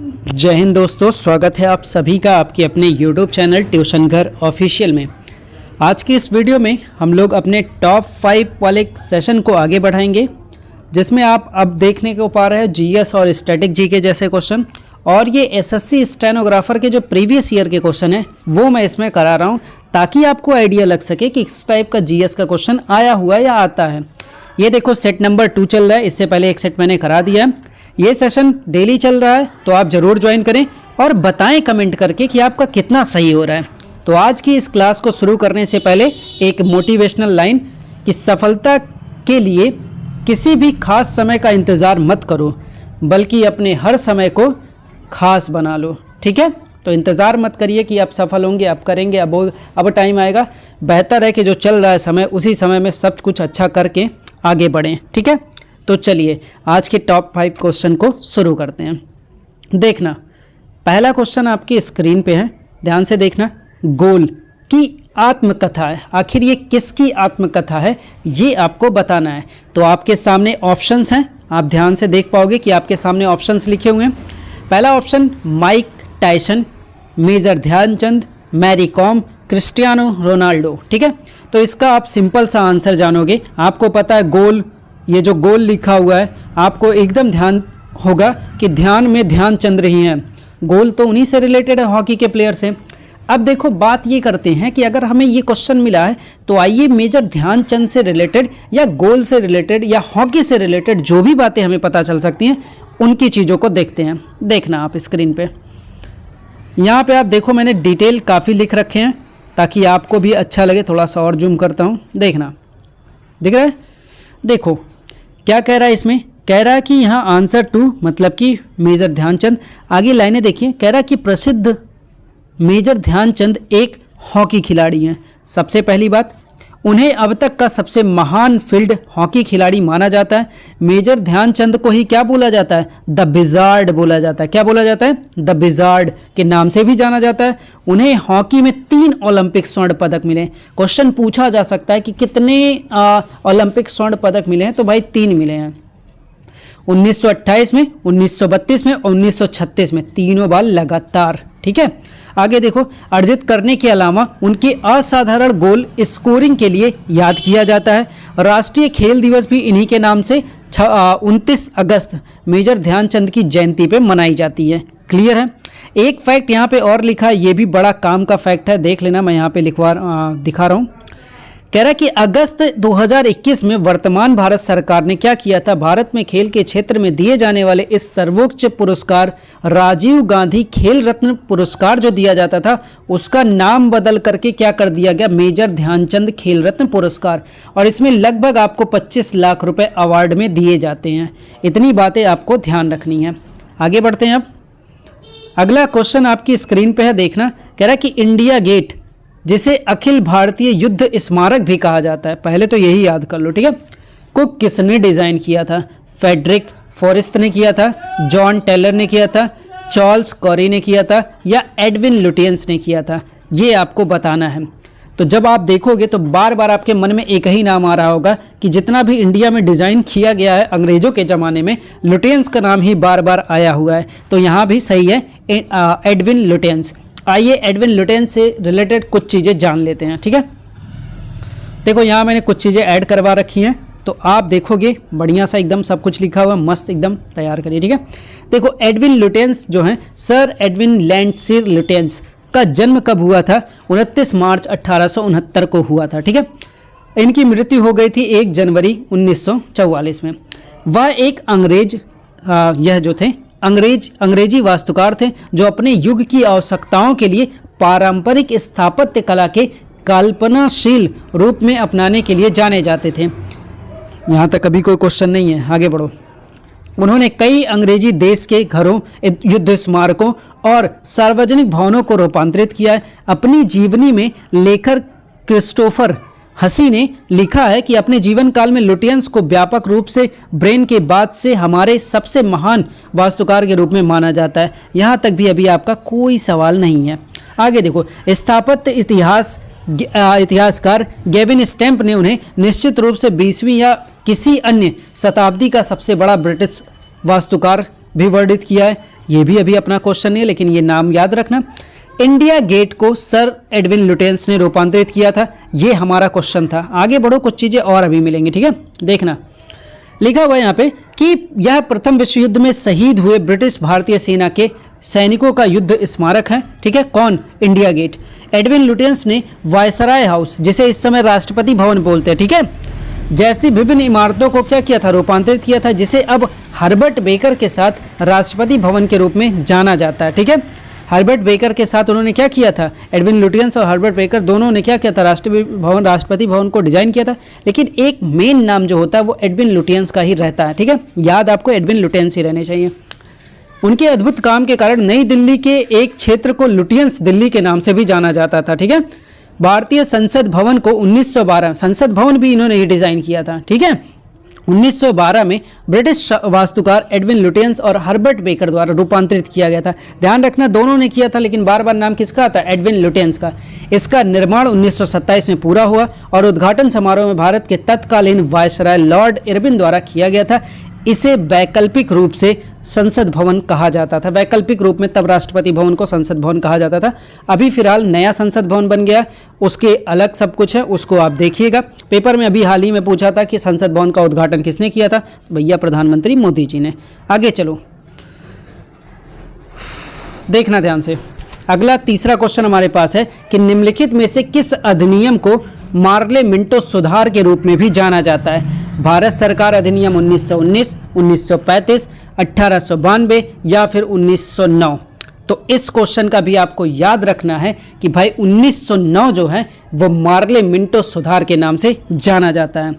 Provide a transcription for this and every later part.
जय हिंद दोस्तों, स्वागत है आप सभी का आपके अपने YouTube चैनल ट्यूशन घर ऑफिशियल में। आज की इस वीडियो में हम लोग अपने टॉप 5 वाले सेशन को आगे बढ़ाएंगे, जिसमें आप अब देखने को पा रहे हैं जीएस और स्टैटिक जीके जैसे क्वेश्चन, और ये एसएससी स्टेनोग्राफर के जो प्रीवियस ईयर के क्वेश्चन है वो मैं इसमें करा रहा हूँ, ताकि आपको आइडिया लग सके कि किस टाइप का जीएस का क्वेश्चन आया हुआ है या आता है। ये देखो सेट नंबर 2 चल रहा है, इससे पहले एक सेट मैंने करा दिया है। ये सेशन डेली चल रहा है, तो आप ज़रूर ज्वाइन करें और बताएं कमेंट करके कि आपका कितना सही हो रहा है। तो आज की इस क्लास को शुरू करने से पहले एक मोटिवेशनल लाइन कि सफलता के लिए किसी भी खास समय का इंतज़ार मत करो, बल्कि अपने हर समय को खास बना लो। ठीक है, तो इंतज़ार मत करिए कि आप सफल होंगे, आप करेंगे, अब टाइम आएगा। बेहतर है कि जो चल रहा है समय, उसी समय में सब कुछ अच्छा करके आगे बढ़ें। ठीक है, तो चलिए आज के टॉप 5 क्वेश्चन को शुरू करते हैं। देखना, पहला क्वेश्चन आपकी स्क्रीन पे है, ध्यान से देखना। गोल की आत्मकथा है, आखिर ये किसकी आत्मकथा है ये आपको बताना है। तो आपके सामने ऑप्शंस हैं, आप ध्यान से देख पाओगे कि आपके सामने ऑप्शंस लिखे हुए हैं। पहला option Mike Tyson, major Dhyanchand, Mary Kom, Cristiano Ronaldo. ठीक है, तो इसका आप सिंपल सा आंसर जानोगे। आपको पता है गोल, ये जो गोल लिखा हुआ है आपको एकदम ध्यान होगा कि ध्यान में ध्यानचंद रही हैं। गोल तो उन्हीं से रिलेटेड है, हॉकी के प्लेयर से। अब देखो बात ये करते हैं कि अगर हमें ये क्वेश्चन मिला है तो आइए मेजर ध्यानचंद से रिलेटेड या गोल से रिलेटेड या हॉकी से रिलेटेड जो भी बातें हमें पता चल सकती हैं उनकी चीज़ों को देखते हैं। देखना आप स्क्रीन पे, यहाँ पे आप देखो मैंने डिटेल काफ़ी लिख रखे हैं ताकि आपको भी अच्छा लगे। थोड़ा सा और जूम करता हूँ, देखना, दिख रहा है? देखो क्या कह रहा है इसमें, कह रहा है कि यहाँ आंसर 2 मतलब कि मेजर ध्यानचंद। आगे लाइनें देखिए, कह रहा है कि प्रसिद्ध मेजर ध्यानचंद एक हॉकी खिलाड़ी हैं। सबसे पहली बात, उन्हें अब तक का सबसे महान फील्ड हॉकी खिलाड़ी माना जाता है। मेजर ध्यानचंद को ही क्या बोला जाता है? द विजार्ड बोला जाता है। क्या बोला जाता है? द विजार्ड के नाम से भी जाना जाता है। उन्हें हॉकी में 3 ओलंपिक स्वर्ण पदक मिले। क्वेश्चन पूछा जा सकता है कि कितने ओलंपिक स्वर्ण पदक मिले हैं, तो भाई 3 मिले हैं। 1928 में, 1932 में और 1936 में, तीनों बार लगातार। ठीक है, आगे देखो, अर्जित करने के अलावा उनके असाधारण गोल स्कोरिंग के लिए याद किया जाता है। राष्ट्रीय खेल दिवस भी इन्हीं के नाम से 29 अगस्त मेजर ध्यानचंद की जयंती पे मनाई जाती है। क्लियर है? एक फैक्ट यहाँ पे और लिखा है, ये भी बड़ा काम का फैक्ट है, देख लेना, मैं यहाँ पे दिखा रहा हूँ। कह रहा है कि अगस्त 2021 में वर्तमान भारत सरकार ने क्या किया था, भारत में खेल के क्षेत्र में दिए जाने वाले इस सर्वोच्च पुरस्कार राजीव गांधी खेल रत्न पुरस्कार जो दिया जाता था उसका नाम बदल करके क्या कर दिया गया, मेजर ध्यानचंद खेल रत्न पुरस्कार। और इसमें लगभग आपको 25 लाख रुपए अवार्ड में दिए जाते हैं। इतनी बातें आपको ध्यान रखनी है। आगे बढ़ते हैं। अब अगला क्वेश्चन आपकी स्क्रीन पे है, देखना। कह रहा है कि इंडिया गेट, जिसे अखिल भारतीय युद्ध स्मारक भी कहा जाता है, पहले तो यही याद कर लो। ठीक है, को किसने डिज़ाइन किया था? फेडरिक फॉरेस्ट ने किया था, जॉन टेलर ने किया था, चार्ल्स कॉरी ने किया था, या एडविन लुटियंस ने किया था? ये आपको बताना है। तो जब आप देखोगे तो बार बार आपके मन में एक ही नाम आ रहा होगा कि जितना भी इंडिया में डिज़ाइन किया गया है अंग्रेज़ों के ज़माने में, लुटियंस का नाम ही बार बार आया हुआ है। तो यहाँ भी सही है, एडविन लुटियंस। आइए एडविन लुटियंस से रिलेटेड कुछ चीज़ें जान लेते हैं। ठीक है, देखो यहाँ मैंने कुछ चीज़ें ऐड करवा रखी हैं, तो आप देखोगे बढ़िया सा एकदम सब कुछ लिखा हुआ मस्त एकदम तैयार करिए। ठीक है, देखो एडविन लुटियंस जो हैं, सर एडविन लैंडसीर लुटियंस का जन्म कब हुआ था? 29 मार्च 1869 को हुआ था। ठीक है, इनकी मृत्यु हो गई थी 1 जनवरी 1944 में। वह एक अंग्रेज यह जो थे अंग्रेजी वास्तुकार थे जो अपने युग की आवश्यकताओं के लिए पारंपरिक स्थापत्य कला के कल्पनाशील रूप में अपनाने के लिए जाने जाते थे। यहाँ तक अभी कोई क्वेश्चन नहीं है, आगे बढ़ो। उन्होंने कई अंग्रेजी देश के घरों, युद्ध स्मारकों और सार्वजनिक भवनों को रूपांतरित किया है। अपनी जीवनी में लेखक क्रिस्टोफर हसी ने लिखा है कि अपने जीवन काल में लुटियंस को व्यापक रूप से ब्रेन के बाद से हमारे सबसे महान वास्तुकार के रूप में माना जाता है। यहाँ तक भी अभी आपका कोई सवाल नहीं है। आगे देखो, स्थापत्य इतिहासकार गेविन स्टैम्प ने उन्हें निश्चित रूप से 20वीं या किसी अन्य शताब्दी का सबसे बड़ा ब्रिटिश वास्तुकार भी वर्णित किया है। ये भी अभी अपना क्वेश्चन नहीं है, लेकिन ये नाम याद रखना। इंडिया गेट को सर एडविन लुटेंस ने रूपांतरित किया था, ये हमारा क्वेश्चन था। आगे बढ़ो, कुछ चीज़ें और अभी मिलेंगी, ठीक है। देखना लिखा हुआ है यहाँ पे कि यह प्रथम विश्व युद्ध में शहीद हुए ब्रिटिश भारतीय सेना के सैनिकों का युद्ध स्मारक है, ठीक है। कौन? India Gate. एडविन लुटेंस ने वायसराय हाउस, जिसे इस समय राष्ट्रपति भवन बोलते हैं, ठीक है, जैसी विभिन्न इमारतों को क्या किया था? रूपांतरित किया था, जिसे अब हर्बर्ट बेकर के साथ राष्ट्रपति भवन के रूप में जाना जाता है, ठीक है। हर्बर्ट बेकर के साथ उन्होंने क्या किया था? एडविन लुटियंस और हर्बर्ट बेकर दोनों ने क्या किया था? राष्ट्रपति भवन को डिजाइन किया था। लेकिन एक मेन नाम जो होता है वो एडविन लुटियंस का ही रहता है, ठीक है। याद आपको एडविन लुटियंस ही रहने चाहिए। उनके अद्भुत काम के कारण नई दिल्ली के एक क्षेत्र को लुटियंस दिल्ली के नाम से भी जाना जाता था, ठीक है। भारतीय संसद भवन को 1912, संसद भवन भी इन्होंने ही डिजाइन किया था, ठीक है। 1912 में ब्रिटिश वास्तुकार एडविन लुटियंस और हर्बर्ट बेकर द्वारा रूपांतरित किया गया था। ध्यान रखना दोनों ने किया था, लेकिन बार बार नाम किसका आता है? एडविन लुटियंस का। इसका निर्माण 1927 में पूरा हुआ और उद्घाटन समारोह में भारत के तत्कालीन वायसराय लॉर्ड इरविन द्वारा किया गया था। इसे वैकल्पिक रूप से संसद भवन कहा जाता था। वैकल्पिक रूप में तब राष्ट्रपति भवन को संसद भवन कहा जाता था। अभी फिलहाल नया संसद भवन बन गया, उसके अलग सब कुछ है, उसको आप देखिएगा। पेपर में अभी हाल ही में पूछा था कि संसद भवन का उद्घाटन किसने किया था? तो भैया प्रधानमंत्री मोदी जी ने। आगे चलो, देखना ध्यान से। अगला तीसरा क्वेश्चन हमारे पास है कि निम्नलिखित में से किस अधिनियम को मार्ले मिंटो सुधार के रूप में भी जाना जाता है? भारत सरकार अधिनियम 1919, 1935, 1892 या फिर 1909? तो इस क्वेश्चन का भी आपको याद रखना है कि भाई 1909 जो है वो मार्ले मिंटो सुधार के नाम से जाना जाता है।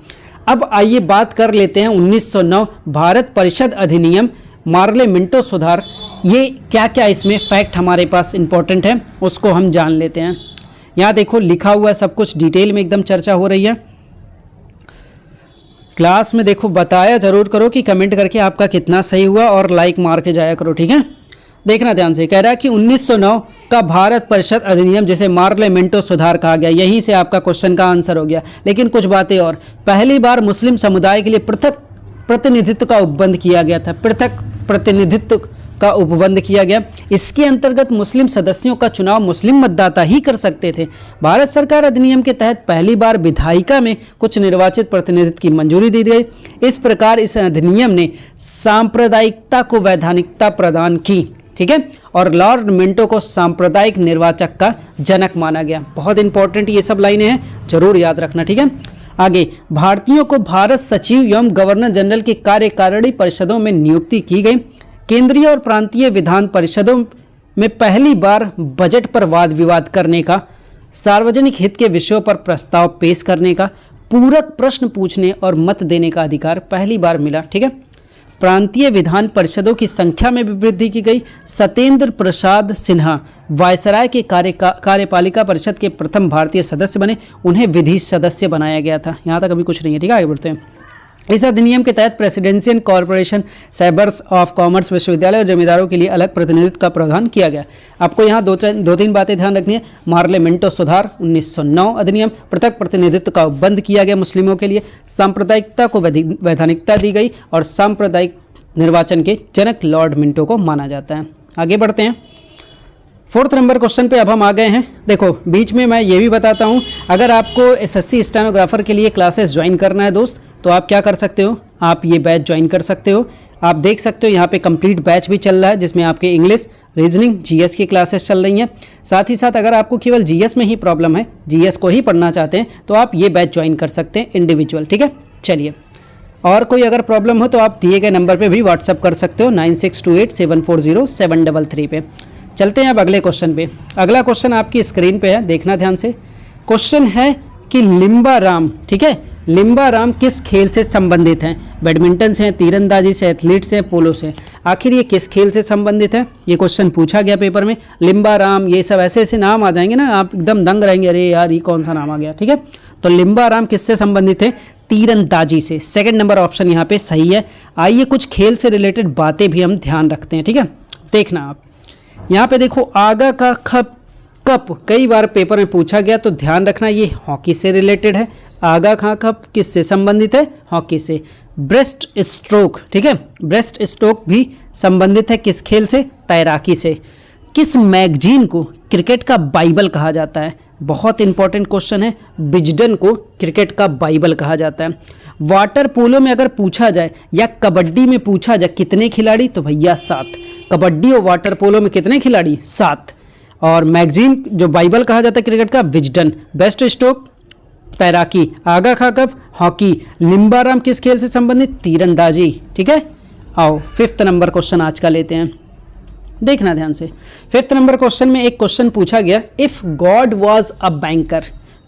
अब आइए बात कर लेते हैं 1909 भारत परिषद अधिनियम मार्ले मिंटो सुधार, ये क्या क्या इसमें फैक्ट हमारे पास इंपॉर्टेंट है उसको हम जान लेते हैं। यहाँ देखो लिखा हुआ है, सब कुछ डिटेल में एकदम चर्चा हो रही है। क्लास में देखो बताया जरूर करो कि कमेंट करके आपका कितना सही हुआ और लाइक मार के जाया करो, ठीक है। देखना ध्यान से, कह रहा है कि 1909 का भारत परिषद अधिनियम जिसे मार्ले मिंटो सुधार कहा गया, यहीं से आपका क्वेश्चन का आंसर हो गया। लेकिन कुछ बातें और, पहली बार मुस्लिम समुदाय के लिए पृथक प्रतिनिधित्व का उपबंध किया गया था, पृथक प्रतिनिधित्व का उपबंध किया गया। इसके अंतर्गत मुस्लिम सदस्यों का चुनाव मुस्लिम मतदाता ही कर सकते थे। भारत सरकार अधिनियम के तहत पहली बार विधायिका में कुछ निर्वाचित प्रतिनिधित्व की मंजूरी दी गई। इस प्रकार इस अधिनियम ने सांप्रदायिकता को वैधानिकता प्रदान की, ठीक है, और लॉर्ड मिंटो को सांप्रदायिक निर्वाचक का जनक माना गया। बहुत इंपॉर्टेंट ये सब लाइनें हैं, जरूर याद रखना, ठीक है। आगे, भारतीयों को भारत सचिव एवं गवर्नर जनरल की कार्यकारिणी परिषदों में नियुक्ति की गई। केंद्रीय और प्रांतीय विधान परिषदों में पहली बार बजट पर वाद विवाद करने का, सार्वजनिक हित के विषयों पर प्रस्ताव पेश करने का, पूरक प्रश्न पूछने और मत देने का अधिकार पहली बार मिला, ठीक है। प्रांतीय विधान परिषदों की संख्या में भी वृद्धि की गई। सत्येंद्र प्रसाद सिन्हा वायसराय के कार्यपालिका परिषद के प्रथम भारतीय सदस्य बने, उन्हें विधि सदस्य बनाया गया था। यहाँ तक अभी कुछ नहीं है, ठीक है, आगे बढ़ते हैं। इस अधिनियम के तहत presidential corporation, chambers of commerce, विश्वविद्यालय और जमींदारों के लिए अलग प्रतिनिधित्व का प्रावधान किया गया। आपको यहाँ दो तीन बातें ध्यान रखनी है। मार्ले मिंटो सुधार 1909 अधिनियम, पृथक प्रतिनिधित्व का उपबंध किया गया मुस्लिमों के लिए, सांप्रदायिकता को वैधानिकता दी गई और सांप्रदायिक निर्वाचन के जनक लॉर्ड मिंटो को माना जाता है। आगे बढ़ते हैं, 4th नंबर क्वेश्चन पे अब हम आ गए हैं। देखो बीच में मैं ये भी बताता हूँ, अगर आपको एसएससी स्टेनोग्राफर के लिए क्लासेस ज्वाइन करना है दोस्त, तो आप क्या कर सकते हो, आप ये बैच ज्वाइन कर सकते हो। आप देख सकते हो यहाँ पे कंप्लीट बैच भी चल रहा है, जिसमें आपके इंग्लिश, रीजनिंग, जीएस की क्लासेस चल रही हैं। साथ ही साथ अगर आपको केवल जीएस में ही प्रॉब्लम है, जीएस को ही पढ़ना चाहते हैं, तो आप ये बैच ज्वाइन कर सकते हैं इंडिविजुअल, ठीक है। चलिए, और कोई अगर प्रॉब्लम हो तो आप दिए गए नंबर पे भी व्हाट्सअप कर सकते हो 9628740733 पे। चलते हैं अब अगले क्वेश्चन पे। अगला क्वेश्चन आपकी स्क्रीन पे है, देखना ध्यान से। क्वेश्चन है कि लिम्बाराम, ठीक है, लिम्बाराम किस खेल से संबंधित हैं? बैडमिंटन से, तीरंदाजी से, एथलीट से, पोलो से। आखिर ये किस खेल से संबंधित है? ये क्वेश्चन पूछा गया पेपर में। लिम्बाराम, ये सब ऐसे ऐसे नाम आ जाएंगे ना, आप एकदम दंग रहेंगे, अरे यार ये कौन सा नाम आ गया, ठीक है। तो लिम्बाराम किससे संबंधित है? तीरंदाजी से। सेकंड नंबर ऑप्शन यहाँ पे सही है। आइए कुछ खेल से रिलेटेड बातें भी हम ध्यान रखते हैं, ठीक है। देखना आप यहाँ पे देखो, आगा का कप कई बार पेपर में पूछा गया, तो ध्यान रखना ये हॉकी से रिलेटेड है। आगा खां कब किससे संबंधित है? हॉकी से। ब्रेस्ट स्ट्रोक, ठीक है, ब्रेस्ट स्ट्रोक भी संबंधित है किस खेल से? तैराकी से। किस मैगजीन को क्रिकेट का बाइबल कहा जाता है? बहुत इंपॉर्टेंट क्वेश्चन है। विजडन को क्रिकेट का बाइबल कहा जाता है। वाटर पोलो में अगर पूछा जाए या कबड्डी में पूछा जाए कितने खिलाड़ी, तो भैया 7। कबड्डी और वाटर पोलो में कितने खिलाड़ी? 7। और मैगजीन जो बाइबल कहा जाता है क्रिकेट का, विजडन। बेस्ट स्ट्रोक तैराकी। आगा खा कब? हॉकी। लिम्बाराम किस खेल से संबंधित? तीरंदाजी। ठीक है, आओ 5th नंबर क्वेश्चन आज का लेते हैं, देखना ध्यान से। 5th नंबर क्वेश्चन में एक क्वेश्चन पूछा गया, if God was a banker,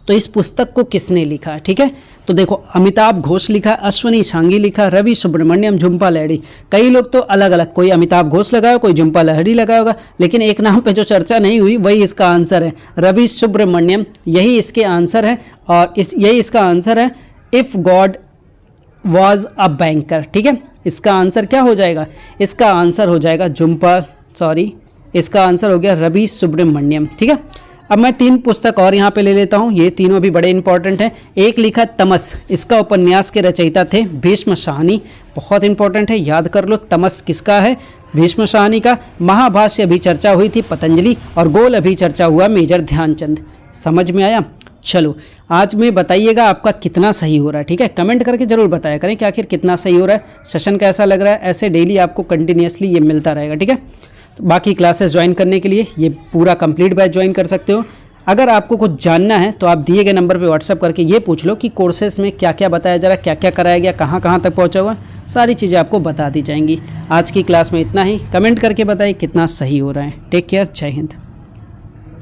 तो इस पुस्तक को किसने लिखा? ठीक है, तो देखो अमिताभ घोष लिखा, अश्वनी सांघी लिखा, रवि सुब्रमण्यम, झुम्पा लाहिड़ी। कई लोग तो अलग अलग, कोई अमिताभ घोष लगाया, कोई झुम्पा लाहिड़ी लगाया होगा, लेकिन एक नाम पे जो चर्चा नहीं हुई वही इसका आंसर है, रवि सुब्रमण्यम। यही इसके आंसर है और यही इसका आंसर है, if God was a banker. ठीक है, इसका आंसर क्या हो जाएगा? इसका आंसर हो जाएगा इसका आंसर हो गया रवि सुब्रमण्यम। ठीक है, अब मैं 3 पुस्तक और यहाँ पे ले लेता हूँ, ये तीनों भी बड़े इंपॉर्टेंट हैं। एक लिखा तमस, इसका उपन्यास के रचयिता थे भीष्म शाहनी, बहुत इंपॉर्टेंट है, याद कर लो। तमस किसका है? भीष्म शाहनी का। महाभाष्य अभी चर्चा हुई थी पतंजलि, और गोल अभी चर्चा हुआ मेजर ध्यानचंद। समझ में आया? चलो आज में बताइएगा आपका कितना सही हो रहा है। ठीक है, कमेंट करके जरूर बताया करें कि आखिर कितना सही हो रहा है, सेशन कैसा लग रहा है। ऐसे डेली आपको कंटिन्यूसली ये मिलता रहेगा। ठीक है, तो बाकी क्लासेस ज्वाइन करने के लिए ये पूरा कंप्लीट बैच ज्वाइन कर सकते हो। अगर आपको कुछ जानना है तो आप दिए गए नंबर पे व्हाट्सअप करके ये पूछ लो कि कोर्सेज में क्या क्या बताया जा रहा है, क्या क्या कराया गया, कहाँ कहाँ तक पहुँचा हुआ, सारी चीज़ें आपको बता दी जाएंगी। आज की क्लास में इतना ही। कमेंट करके बताइए कितना सही हो रहा है। टेक केयर, जय हिंद।